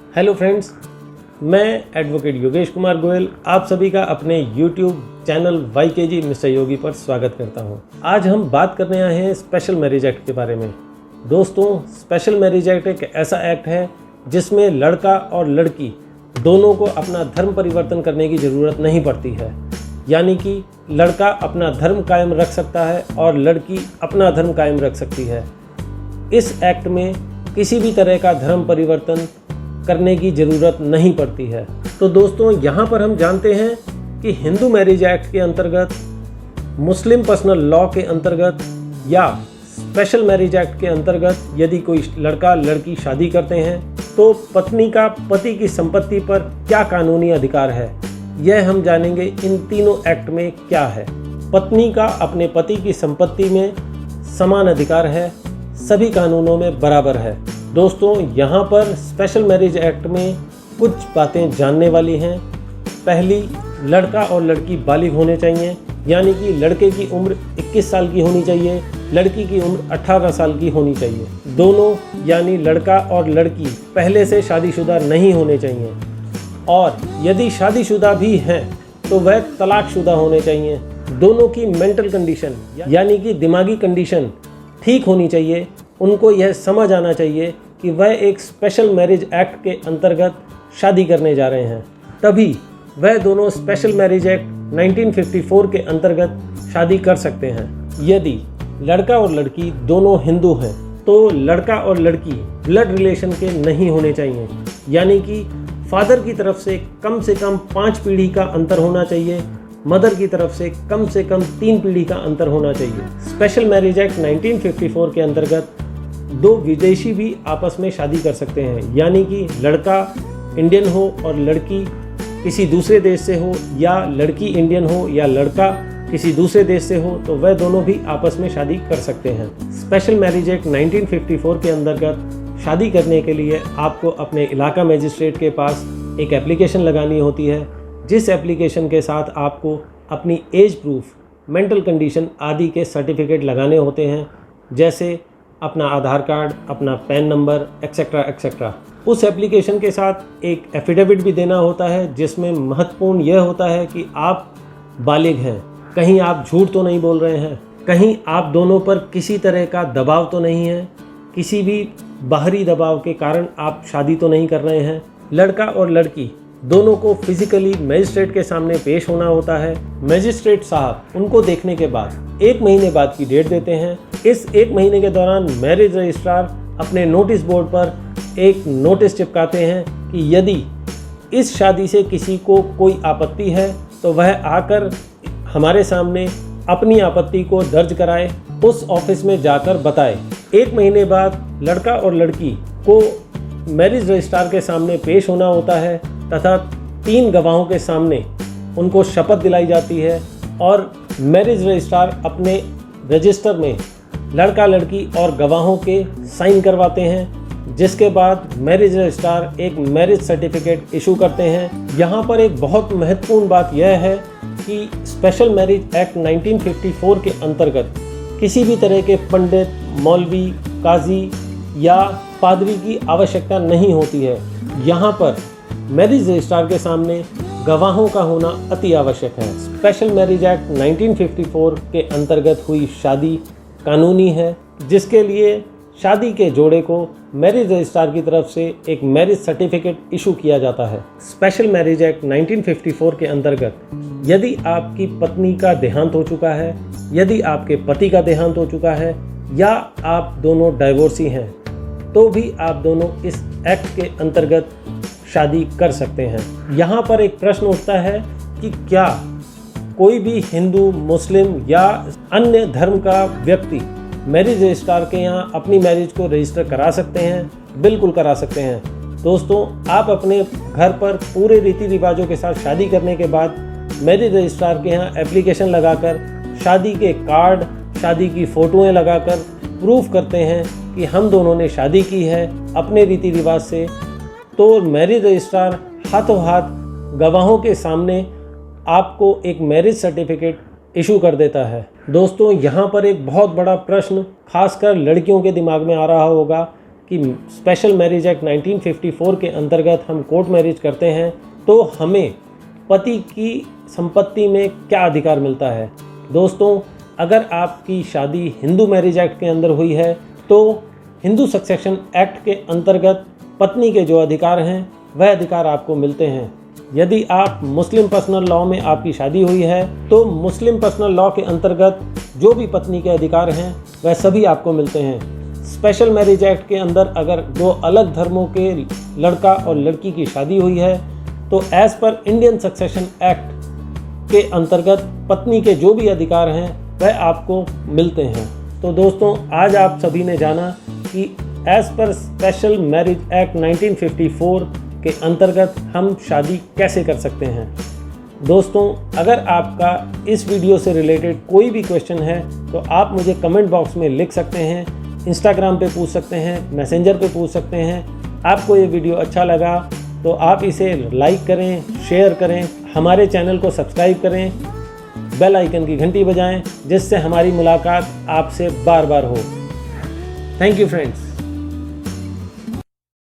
Hello friends, मैं advocate Yogesh Kumar Goyal आप सभी का अपने YouTube चैनल YKG मिस्टर योगी पर स्वागत करता हूं। आज हम बात करने आए हैं स्पेशल मैरिज एक्ट के बारे में। दोस्तों, स्पेशल मैरिज एक्ट एक ऐसा एक्ट है जिसमें लड़का और लड़की दोनों को अपना धर्म परिवर्तन करने की ज़रूरत नहीं पड़ती है। यानी कि लड़का अपना धर्म कायम रख सकता है और लड़की अपना धर्म कायम रख सकती है। इस एक्ट में किसी भी तरह का धर्म परिवर्तन करने की ज़रूरत नहीं पड़ती है। तो दोस्तों, यहाँ पर हम जानते हैं कि हिंदू मैरिज एक्ट के अंतर्गत, मुस्लिम पर्सनल लॉ के अंतर्गत या स्पेशल मैरिज एक्ट के अंतर्गत यदि कोई लड़का लड़की शादी करते हैं तो पत्नी का पति की संपत्ति पर क्या कानूनी अधिकार है, यह हम जानेंगे इन तीनों एक्ट में क्या है। पत्नी का अपने पति की संपत्ति में समान अधिकार है, सभी कानूनों में बराबर है। दोस्तों, यहाँ पर स्पेशल मैरिज एक्ट में कुछ बातें जानने वाली हैं। पहली, लड़का और लड़की बालिग होने चाहिए, यानी कि लड़के की उम्र 21 साल की होनी चाहिए, लड़की की उम्र 18 साल की होनी चाहिए। दोनों यानी लड़का और लड़की पहले से शादीशुदा नहीं होने चाहिए, और यदि शादीशुदा भी हैं तो वह तलाकशुदा होने चाहिए। दोनों की मेंटल कंडीशन यानी कि दिमागी कंडीशन ठीक होनी चाहिए। उनको यह समझ आना चाहिए कि वह एक स्पेशल मैरिज एक्ट के अंतर्गत शादी करने जा रहे हैं, तभी वह दोनों स्पेशल मैरिज एक्ट 1954 के अंतर्गत शादी कर सकते हैं। यदि लड़का और लड़की दोनों हिंदू हैं तो लड़का और लड़की ब्लड रिलेशन के नहीं होने चाहिए, यानी कि फादर की तरफ से कम 5 पीढ़ी का अंतर होना चाहिए, मदर की तरफ से कम 3 पीढ़ी का अंतर होना चाहिए। स्पेशल मैरिज एक्ट 1954 के अंतर्गत दो विदेशी भी आपस में शादी कर सकते हैं, यानी कि लड़का इंडियन हो और लड़की किसी दूसरे देश से हो, या लड़की इंडियन हो या लड़का किसी दूसरे देश से हो, तो वह दोनों भी आपस में शादी कर सकते हैं। स्पेशल मैरिज एक्ट 1954 के अंतर्गत शादी करने के लिए आपको अपने इलाका मजिस्ट्रेट के पास एक एप्लीकेशन लगानी होती है, जिस एप्लीकेशन के साथ आपको अपनी एज प्रूफ, मेंटल कंडीशन आदि के सर्टिफिकेट लगाने होते हैं, जैसे अपना आधार कार्ड, अपना पैन नंबर, एक्सेट्रा एक्सेट्रा। उस एप्लीकेशन के साथ एक एफिडेविट भी देना होता है, जिसमें महत्वपूर्ण यह होता है कि आप बालिग हैं, कहीं आप झूठ तो नहीं बोल रहे हैं, कहीं आप दोनों पर किसी तरह का दबाव तो नहीं है, किसी भी बाहरी दबाव के कारण आप शादी तो नहीं कर रहे हैं। लड़का और लड़की दोनों को फिजिकली मजिस्ट्रेट के सामने पेश होना होता है। मजिस्ट्रेट साहब उनको देखने के बाद 1 महीने बाद की डेट देते हैं। इस 1 महीने के दौरान मैरिज रजिस्ट्रार अपने नोटिस बोर्ड पर एक नोटिस चिपकाते हैं कि यदि इस शादी से किसी को कोई आपत्ति है तो वह आकर हमारे सामने अपनी आपत्ति को दर्ज कराए, उस ऑफिस में जाकर बताए। 1 महीने बाद लड़का और लड़की को मैरिज रजिस्ट्रार के सामने पेश होना होता है तथा 3 गवाहों के सामने उनको शपथ दिलाई जाती है, और मैरिज रजिस्ट्रार अपने रजिस्टर में लड़का लड़की और गवाहों के साइन करवाते हैं, जिसके बाद मैरिज रजिस्ट्रार एक मैरिज सर्टिफिकेट इशू करते हैं। यहाँ पर एक बहुत महत्वपूर्ण बात यह है कि स्पेशल मैरिज एक्ट 1954 के अंतर्गत किसी भी तरह के पंडित, मौलवी, काजी या पादरी की आवश्यकता नहीं होती है। यहाँ पर मैरिज रजिस्ट्रार के सामने गवाहों का होना अति आवश्यक है। स्पेशल मैरिज एक्ट 1954 के अंतर्गत हुई शादी कानूनी है, जिसके लिए शादी के जोड़े को मैरिज रजिस्ट्रार की तरफ से एक मैरिज सर्टिफिकेट इशू किया जाता है। स्पेशल मैरिज एक्ट 1954 के अंतर्गत यदि आपकी पत्नी का देहांत हो चुका है, यदि आपके पति का देहांत हो चुका है, या आप दोनों डाइवोर्सी हैं, तो भी आप दोनों इस एक्ट के अंतर्गत शादी कर सकते हैं। यहाँ पर एक प्रश्न उठता है कि क्या कोई भी हिंदू, मुस्लिम या अन्य धर्म का व्यक्ति मैरिज रजिस्ट्रार के यहाँ अपनी मैरिज को रजिस्टर करा सकते हैं? बिल्कुल करा सकते हैं। दोस्तों, आप अपने घर पर पूरे रीति रिवाजों के साथ शादी करने के बाद मैरिज रजिस्ट्रार के यहाँ एप्लीकेशन लगाकर शादी के कार्ड, शादी की फ़ोटोएँ लगाकर प्रूफ करते हैं कि हम दोनों ने शादी की है अपने रीति रिवाज से, तो मैरिज रजिस्ट्रार हाथों हाथ गवाहों के सामने आपको एक मैरिज सर्टिफिकेट इशू कर देता है। दोस्तों, यहाँ पर एक बहुत बड़ा प्रश्न खासकर लड़कियों के दिमाग में आ रहा होगा कि स्पेशल मैरिज एक्ट 1954 के अंतर्गत हम कोर्ट मैरिज करते हैं तो हमें पति की संपत्ति में क्या अधिकार मिलता है। दोस्तों, अगर आपकी शादी हिंदू मैरिज एक्ट के अंदर हुई है तो हिंदू सक्सेशन एक्ट के अंतर्गत पत्नी के जो अधिकार हैं वह अधिकार आपको मिलते हैं। यदि आप मुस्लिम पर्सनल लॉ में आपकी शादी हुई है तो मुस्लिम पर्सनल लॉ के अंतर्गत जो भी पत्नी के अधिकार हैं वह सभी आपको मिलते हैं। स्पेशल मैरिज एक्ट के अंदर अगर दो अलग धर्मों के लड़का और लड़की की शादी हुई है तो as per Indian succession act के अंतर्गत पत्नी के जो भी अधिकार हैं वह आपको मिलते हैं। तो दोस्तों, आज आप सभी ने जाना कि as per special marriage act 1954 के अंतर्गत हम शादी कैसे कर सकते हैं। दोस्तों, अगर आपका इस वीडियो से रिलेटेड कोई भी क्वेश्चन है तो आप मुझे कमेंट बॉक्स में लिख सकते हैं, इंस्टाग्राम पे पूछ सकते हैं, मैसेंजर पे पूछ सकते हैं। आपको ये वीडियो अच्छा लगा तो आप इसे लाइक करें, शेयर करें, हमारे चैनल को सब्सक्राइब करें, बेल आइकन की घंटी बजाएं जिससे हमारी मुलाकात आपसे बार बार हो। Thank you friends.